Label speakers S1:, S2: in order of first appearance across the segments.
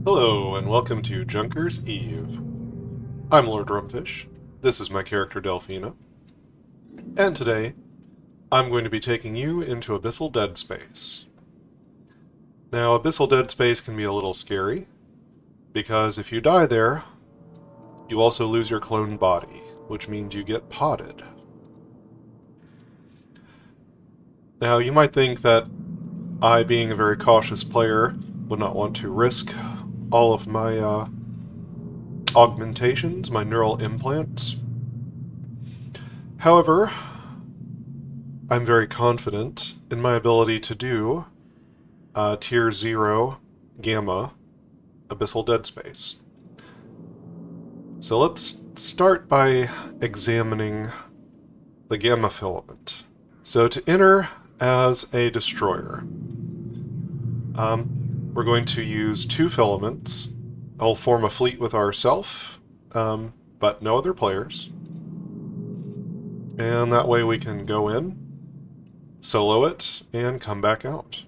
S1: Hello, and welcome to Junker's Eve. I'm Lord Rumfish. This is my character Delphina. And today, I'm going to be taking you into Abyssal Deadspace. Now, Abyssal Deadspace can be a little scary, because if you die there, you also lose your clone body, which means you get potted. Now, you might think that I, being a very cautious player, would not want to risk all of my augmentations, my neural implants. However, I'm very confident in my ability to do Tier 0 Gamma Abyssal Deadspace. So let's start by examining the Gamma filament. So to enter as a destroyer, we're going to use 2 filaments. I'll form a fleet with ourselves, but no other players. And that way we can go in, solo it, and come back out.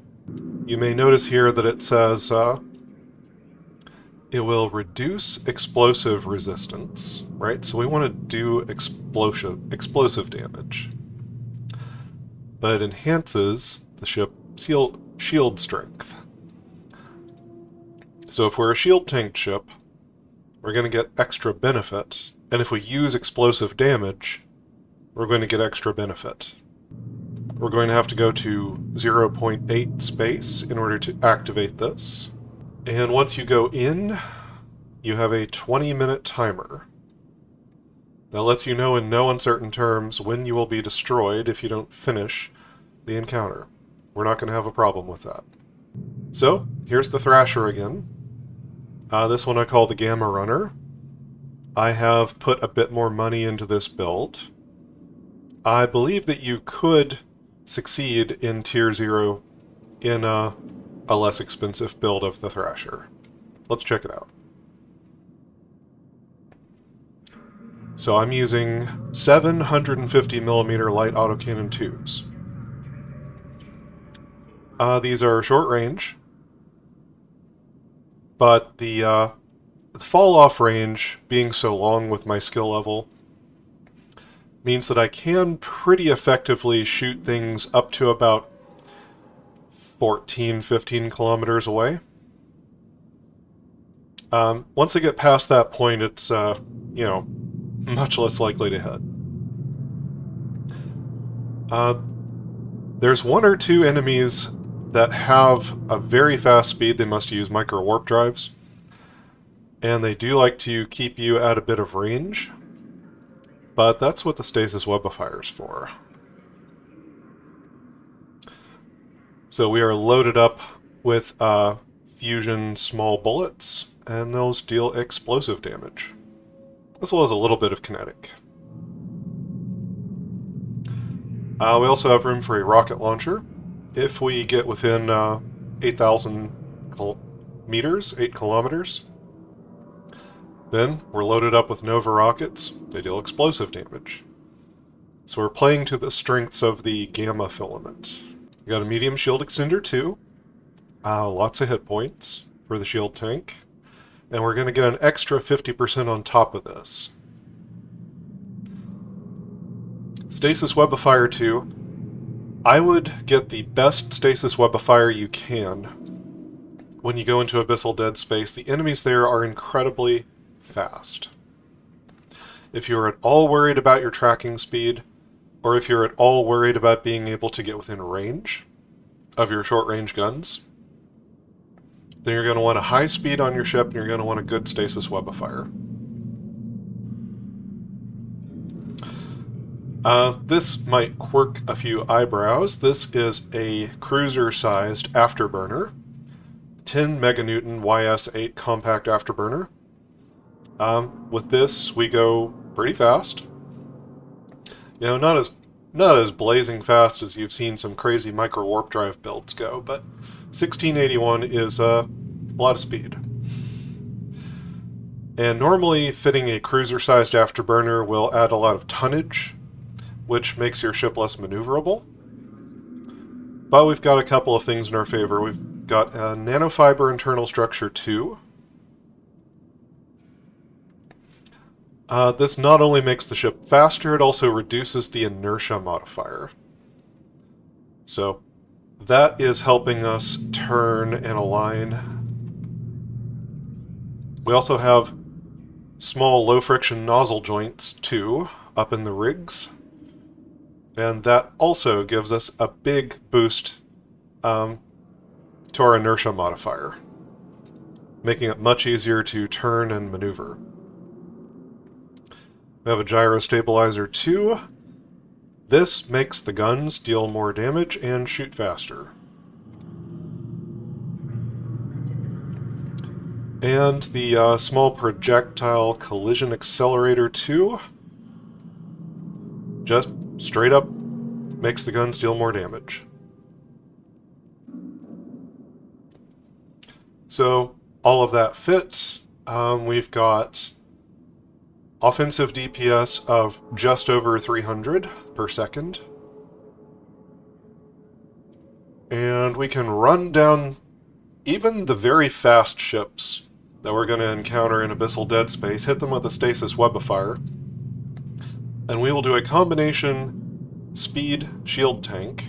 S1: You may notice here that it says it will reduce explosive resistance, right? So we want to do explosive damage. But it enhances the ship's shield strength. So if we're a shield tanked ship, we're going to get extra benefit, and if we use explosive damage, we're going to get extra benefit. We're going to have to go to 0.8 space in order to activate this. And once you go in, you have a 20-minute timer. That lets you know in no uncertain terms when you will be destroyed if you don't finish the encounter. We're not going to have a problem with that. So, here's the Thrasher again. This one I call the Gamma Runner. I have put a bit more money into this build. I believe that you could succeed in Tier 0 in a less expensive build of the Thrasher. Let's check it out. So I'm using 750mm light autocannon 2s. These are short range, but the fall-off range, being so long with my skill level, means that I can pretty effectively shoot things up to about 14-15 kilometers away. Once I get past that point, it's, much less likely to hit. There's 1 or 2 enemies that have a very fast speed. They must use micro warp drives, and they do like to keep you at a bit of range, but that's what the stasis webifier's for. So we are loaded up with fusion small bullets, and those deal explosive damage, as well as a little bit of kinetic. We also have room for a rocket launcher. If we get within 8,000 meters, 8 kilometers, then we're loaded up with Nova rockets. They deal explosive damage. So we're playing to the strengths of the Gamma filament. We got a medium shield extender too. Lots of hit points for the shield tank. And we're going to get an extra 50% on top of this. Stasis Webifier 2. I would get the best Stasis Webifier you can when you go into Abyssal Deadspace. The enemies there are incredibly fast. If you're at all worried about your tracking speed, or if you're at all worried about being able to get within range of your short-range guns, then you're going to want a high speed on your ship, and you're going to want a good Stasis Webifier. This might quirk a few eyebrows. This is a cruiser-sized afterburner. 10 meganewton YS8 compact afterburner. With this, we go pretty fast. You know, not as blazing fast as you've seen some crazy micro warp drive builds go, but 1681 is a lot of speed. And normally, fitting a cruiser-sized afterburner will add a lot of tonnage, which makes your ship less maneuverable. But we've got a couple of things in our favor. We've got a nanofiber internal structure 2, This not only makes the ship faster, it also reduces the inertia modifier. So that is helping us turn and align. We also have small low-friction nozzle joints, too, up in the rigs. And that also gives us a big boost to our inertia modifier, making it much easier to turn and maneuver. We have a gyro stabilizer too. This makes the guns deal more damage and shoot faster. And the small projectile collision accelerator too. Just straight up makes the guns deal more damage. So all of that fit. We've got offensive DPS of just over 300 per second. And we can run down even the very fast ships that we're going to encounter in Abyssal Deadspace, hit them with a stasis webifier, and we will do a combination speed shield tank,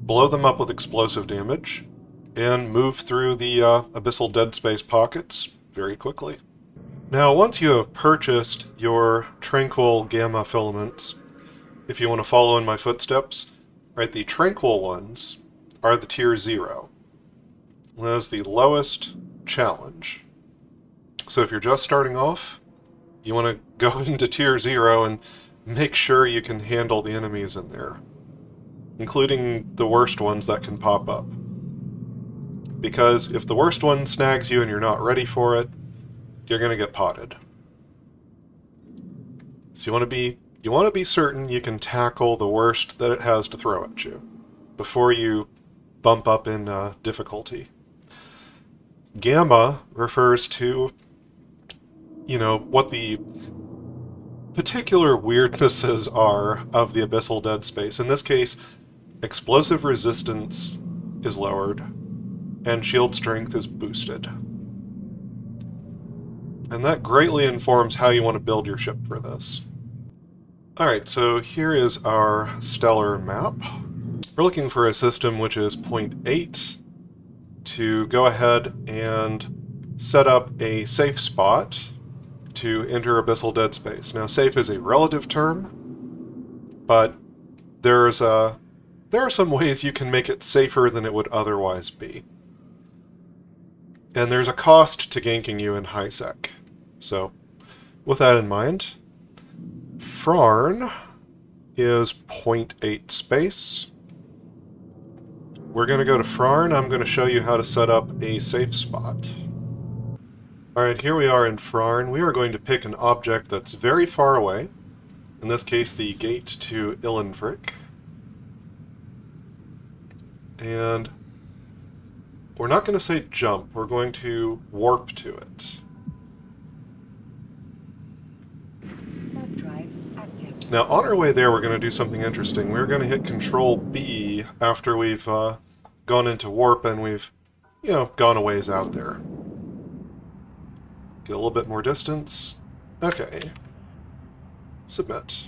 S1: blow them up with explosive damage, and move through the Abyssal Deadspace pockets very quickly. Now, once you have purchased your tranquil gamma filaments, if you want to follow in my footsteps, right, the tranquil ones are the tier 0. That is the lowest challenge. So if you're just starting off, you want to go into tier 0 and make sure you can handle the enemies in there, including the worst ones that can pop up. Because if the worst one snags you and you're not ready for it, you're going to get potted. So you want to be certain you can tackle the worst that it has to throw at you before you bump up in difficulty. Gamma refers to, you know, what the particular weirdnesses are of the Abyssal Deadspace. In this case, explosive resistance is lowered, and shield strength is boosted. And that greatly informs how you want to build your ship for this. Alright, so here is our stellar map. We're looking for a system which is 0.8 to go ahead and set up a safe spot to enter Abyssal Deadspace. Now, safe is a relative term, but there are some ways you can make it safer than it would otherwise be. And there's a cost to ganking you in high sec. So, with that in mind, Frarn is 0.8 space. We're going to go to Frarn. I'm going to show you how to set up a safe spot. Alright, here we are in Frarn. We are going to pick an object that's very far away. In this case, the gate to Ilenfrick. And we're not going to say jump, we're going to warp to it. Now, on our way there, we're going to do something interesting. We're going to hit Control B after we've gone into warp and we've, gone a ways out there. Get a little bit more distance. Okay. Submit.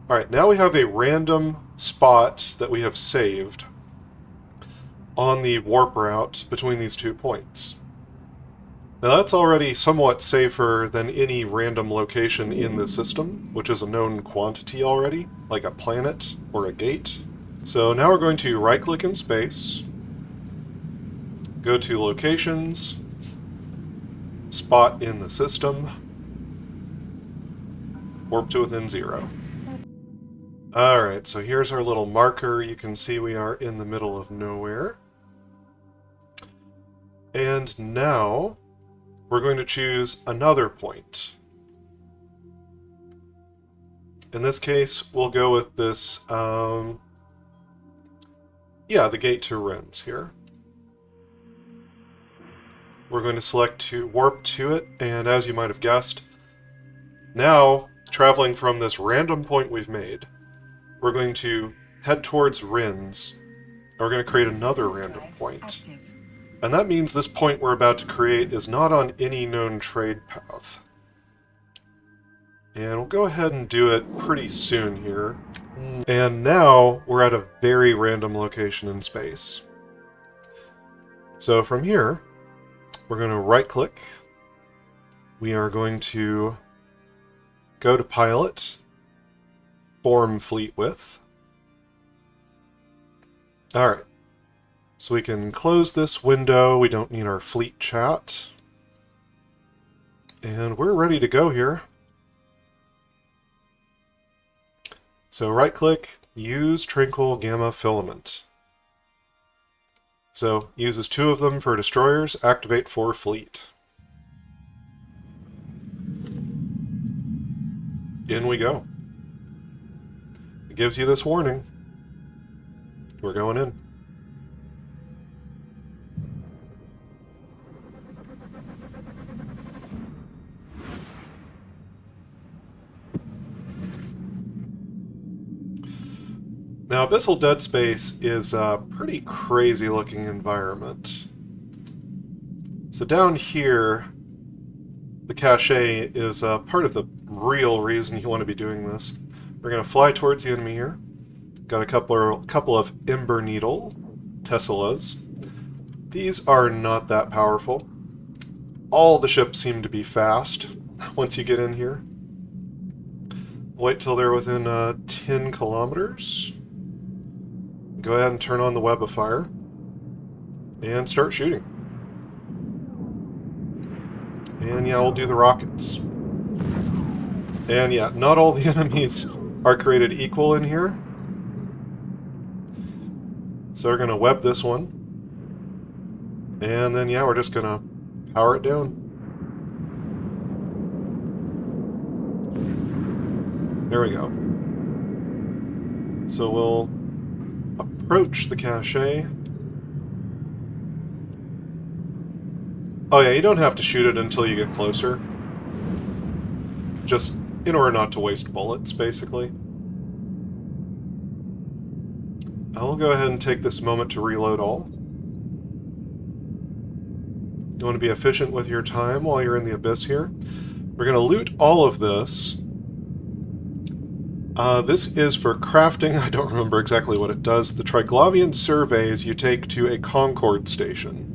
S1: Alright, now we have a random spot that we have saved on the warp route between these 2 points. Now that's already somewhat safer than any random location in the system, which is a known quantity already, like a planet or a gate. So now we're going to right-click in space, go to Locations, Spot in the System, warp to within 0. Alright, so here's our little marker. You can see we are in the middle of nowhere. And now we're going to choose another point. In this case, we'll go with this, the gate to Ren's here. We're going to select to warp to it, and as you might have guessed, now, traveling from this random point we've made, we're going to head towards Ren's, and we're going to create another random point. And that means this point we're about to create is not on any known trade path. And we'll go ahead and do it pretty soon here. And now we're at a very random location in space. So from here, we're going to right-click. We are going to go to Pilot, Form Fleet Width. Alright, so we can close this window. We don't need our fleet chat. And we're ready to go here. So right-click, use Tranquil Gamma Filament. So uses 2 of them for destroyers, activate for fleet. In we go. It gives you this warning. We're going in. Now, Abyssal Deadspace is a pretty crazy looking environment. So down here, the cache is part of the real reason you want to be doing this. We're going to fly towards the enemy here. Got a couple of Ember Needle Teslas. These are not that powerful. All the ships seem to be fast once you get in here. Wait till they're within 10 kilometers. Go ahead and turn on the web of fire and start shooting. And yeah, we'll do the rockets. And yeah, not all the enemies are created equal in here. So we're going to web this one. And then yeah, we're just going to power it down. There we go. So we'll approach the cache. Oh yeah, you don't have to shoot it until you get closer. Just in order not to waste bullets, basically. I'll go ahead and take this moment to reload all. You want to be efficient with your time while you're in the Abyss here. We're going to loot all of this. This is for crafting. I don't remember exactly what it does. The Triglavian surveys you take to a Concord station.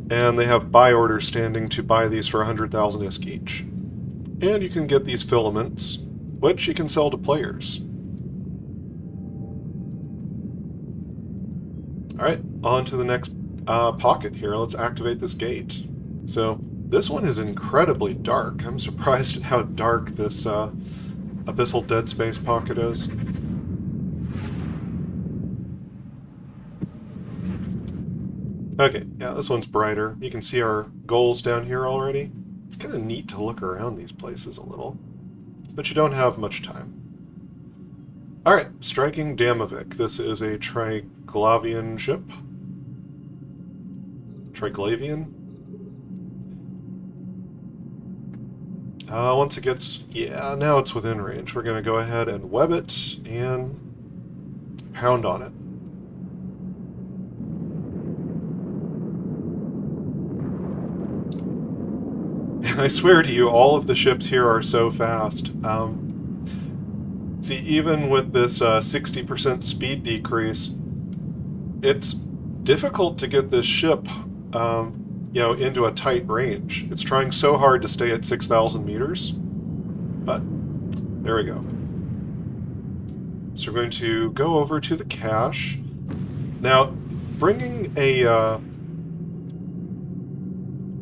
S1: And they have buy orders standing to buy these for 100,000 ISK each. And you can get these filaments, which you can sell to players. Alright, on to the next pocket here. Let's activate this gate. So, this one is incredibly dark. I'm surprised at how dark this Abyssal Deadspace pocket is. Okay, yeah, this one's brighter. You can see our goals down here already. It's kind of neat to look around these places a little, but you don't have much time. Alright, striking Damavik. This is a Triglavian ship. Triglavian? Once it gets... yeah, now it's within range. We're going to go ahead and web it and pound on it. I swear to you, all of the ships here are so fast. See, even with this 60% speed decrease, it's difficult to get this ship, you know, into a tight range. It's trying so hard to stay at 6,000 meters, but there we go. So we're going to go over to the cache. Now, bringing a...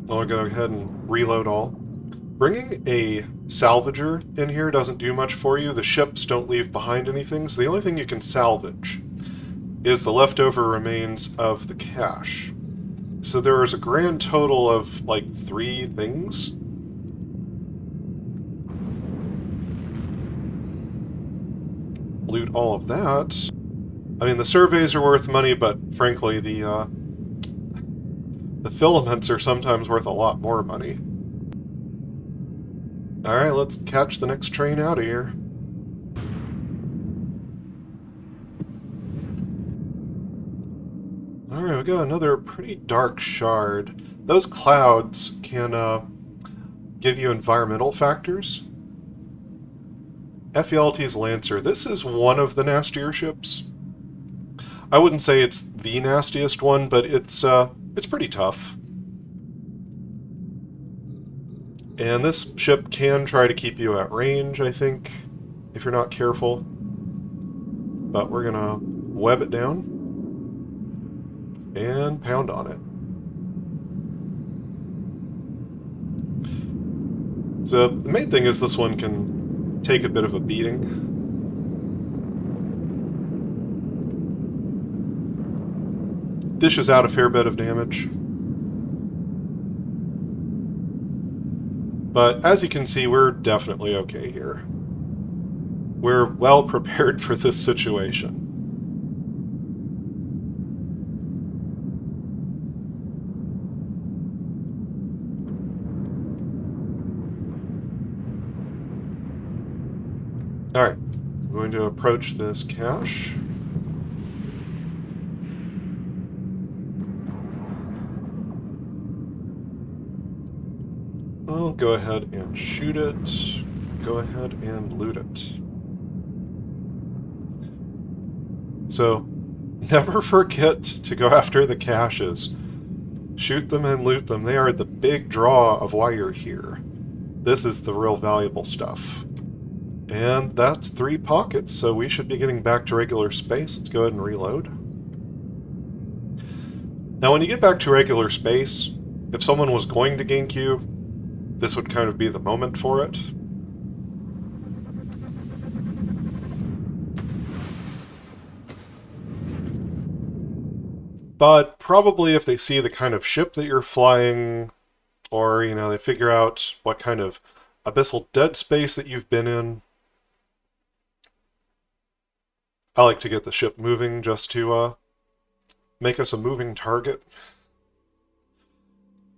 S1: I'll go ahead and reload all. Bringing a salvager in here doesn't do much for you. The ships don't leave behind anything, so the only thing you can salvage is the leftover remains of the cache. So there is a grand total of, like, 3 things. Loot all of that. I mean, the surveys are worth money, but frankly, the filaments are sometimes worth a lot more money. Alright, let's catch the next train out of here. Alright, we got another pretty dark shard. Those clouds can give you environmental factors. Ephialtes Lancer. This is one of the nastier ships. I wouldn't say it's the nastiest one, but it's pretty tough. And this ship can try to keep you at range, I think, if you're not careful. But we're gonna web it down and pound on it. So the main thing is this one can take a bit of a beating. Dishes out a fair bit of damage. But as you can see, we're definitely okay here. We're well prepared for this situation. Alright, I'm going to approach this cache. I'll go ahead and shoot it. Go ahead and loot it. So, never forget to go after the caches. Shoot them and loot them. They are the big draw of why you're here. This is the real valuable stuff. And that's 3 pockets, so we should be getting back to regular space. Let's go ahead and reload. Now, when you get back to regular space, if someone was going to gank you, this would kind of be the moment for it. But probably if they see the kind of ship that you're flying, or, you know, they figure out what kind of Abyssal Deadspace that you've been in. I like to get the ship moving just to make us a moving target.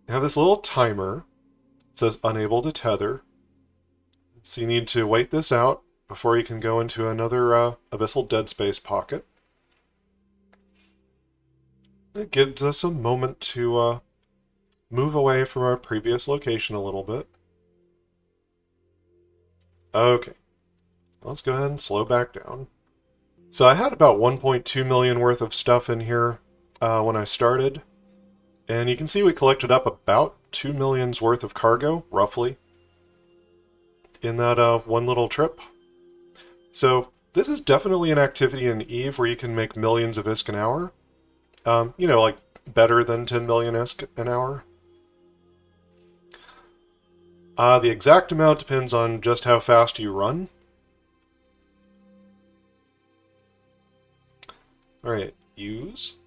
S1: You have this little timer. It says unable to tether. So you need to wait this out before you can go into another Abyssal Deadspace pocket. It gives us a moment to move away from our previous location a little bit. Okay, let's go ahead and slow back down. So I had about 1.2 million worth of stuff in here when I started, and you can see we collected up about 2 million's worth of cargo, roughly, in that one little trip. So this is definitely an activity in EVE where you can make millions of ISK an hour. You know, like better than 10 million ISK an hour. The exact amount depends on just how fast you run. Alright, use.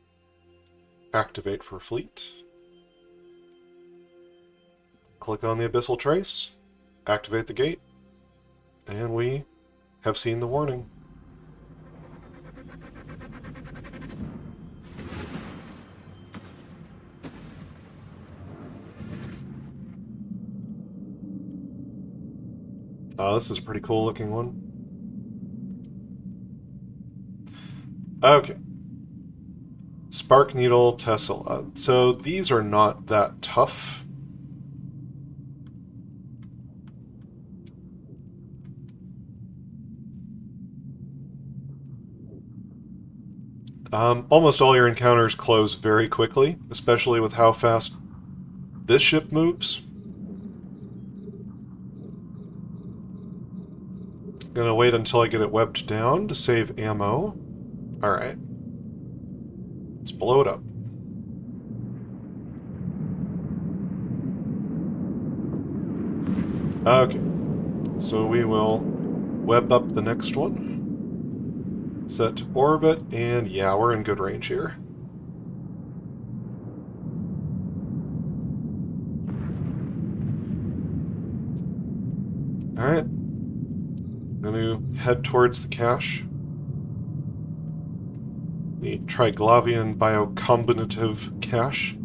S1: Activate for fleet. Click on the Abyssal Trace. Activate the gate. And we have seen the warning. This is a pretty cool looking one. Okay. Spark Needle Tessella. So these are not that tough. Almost all your encounters close very quickly, especially with how fast this ship moves. Gonna wait until I get it webbed down to save ammo. Alright. Let's blow it up. Okay. So we will web up the next one. Set orbit, and yeah, we're in good range here. Alright. I'm going to head towards the cache. The Triglavian biocombinative cache.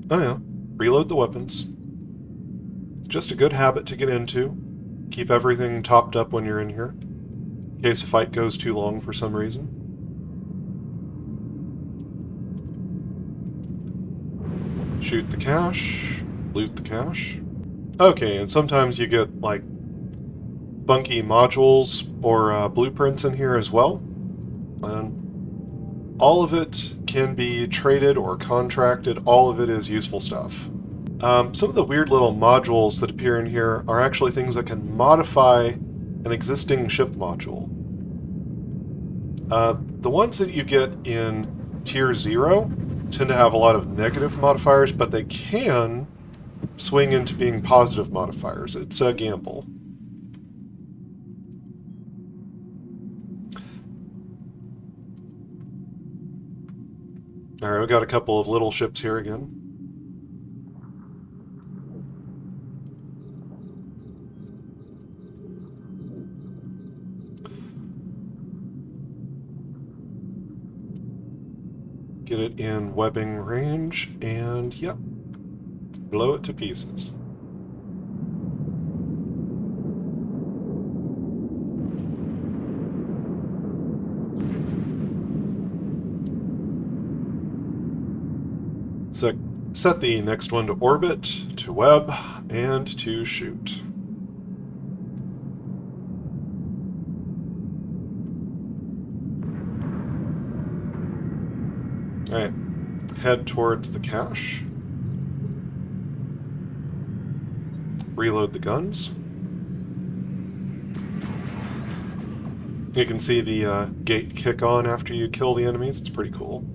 S1: Oh yeah, reload the weapons. It's just a good habit to get into. Keep everything topped up when you're in here, in case a fight goes too long for some reason. Shoot the cache. loot the cache. Okay, and sometimes you get, like, funky modules or blueprints in here as well. And all of it can be traded or contracted. All of it is useful stuff. Some of the weird little modules that appear in here are actually things that can modify an existing ship module. The ones that you get in Tier 0 tend to have a lot of negative modifiers, but they can swing into being positive modifiers. It's a gamble. Alright, we got a couple of little ships here again. Get it in webbing range, and yep, blow it to pieces. So set the next one to orbit, to web, and to shoot. Alright, head towards the cache. Reload the guns. You can see the gate kick on after you kill the enemies. It's pretty cool.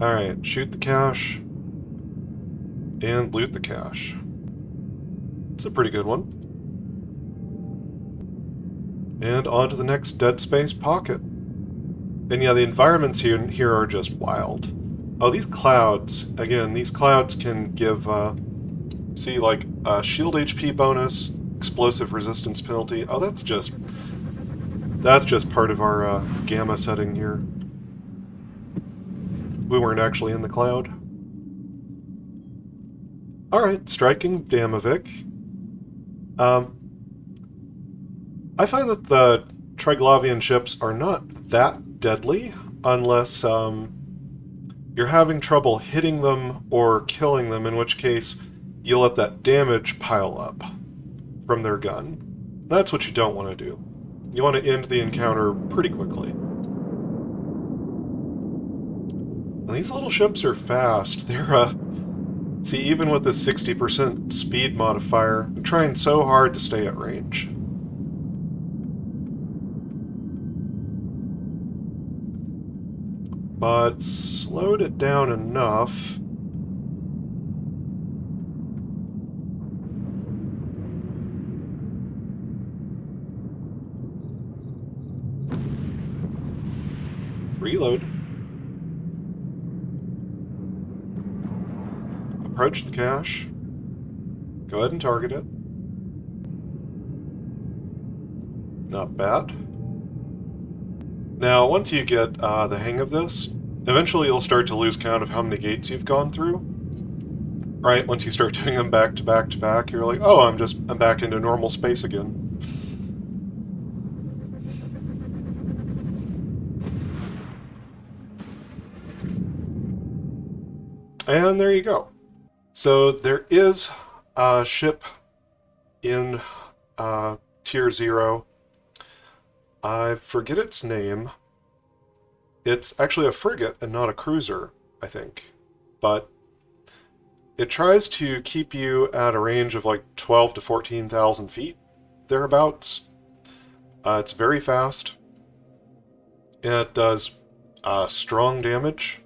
S1: Alright, shoot the cache. And loot the cache. It's a pretty good one. And on to the next Dead Space pocket. And yeah, the environments here are just wild. Oh, these clouds, again, these clouds can give, see, like, shield HP bonus, explosive resistance penalty. Oh, that's just part of our gamma setting here. We weren't actually in the cloud. Alright, striking Damavik. I find that the Triglavian ships are not that deadly unless you're having trouble hitting them or killing them, in which case you let that damage pile up from their gun. That's what you don't want to do. You want to end the encounter pretty quickly. And these little ships are fast. They're, see, even with this 60% speed modifier, I'm trying so hard to stay at range. But slowed it down enough. Reload. Approach the cache. Go ahead and target it. Not bad. Now, once you get the hang of this, eventually you'll start to lose count of how many gates you've gone through. Right? Once you start doing them back to back to back, you're like, oh, I'm back into normal space again. And there you go. So there is a ship in Tier 0. I forget its name. It's actually a frigate and not a cruiser, I think. But it tries to keep you at a range of like 12 to 14,000 feet, thereabouts. It's very fast. It does strong damage.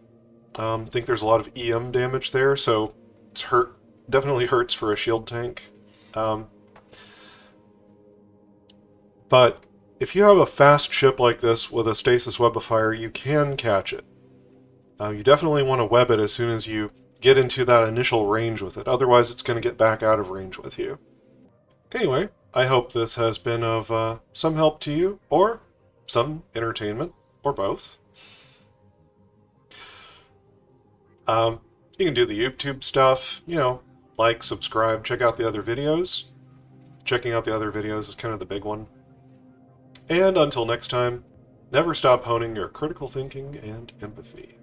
S1: I think there's a lot of EM damage there, so it's definitely hurts for a shield tank. But if you have a fast ship like this with a stasis webifier, you can catch it. You definitely want to web it as soon as you get into that initial range with it, otherwise it's going to get back out of range with you. Anyway, I hope this has been of some help to you, or some entertainment, or both. You can do the YouTube stuff, you know, like, subscribe, check out the other videos. Checking out the other videos is kind of the big one. And until next time, never stop honing your critical thinking and empathy.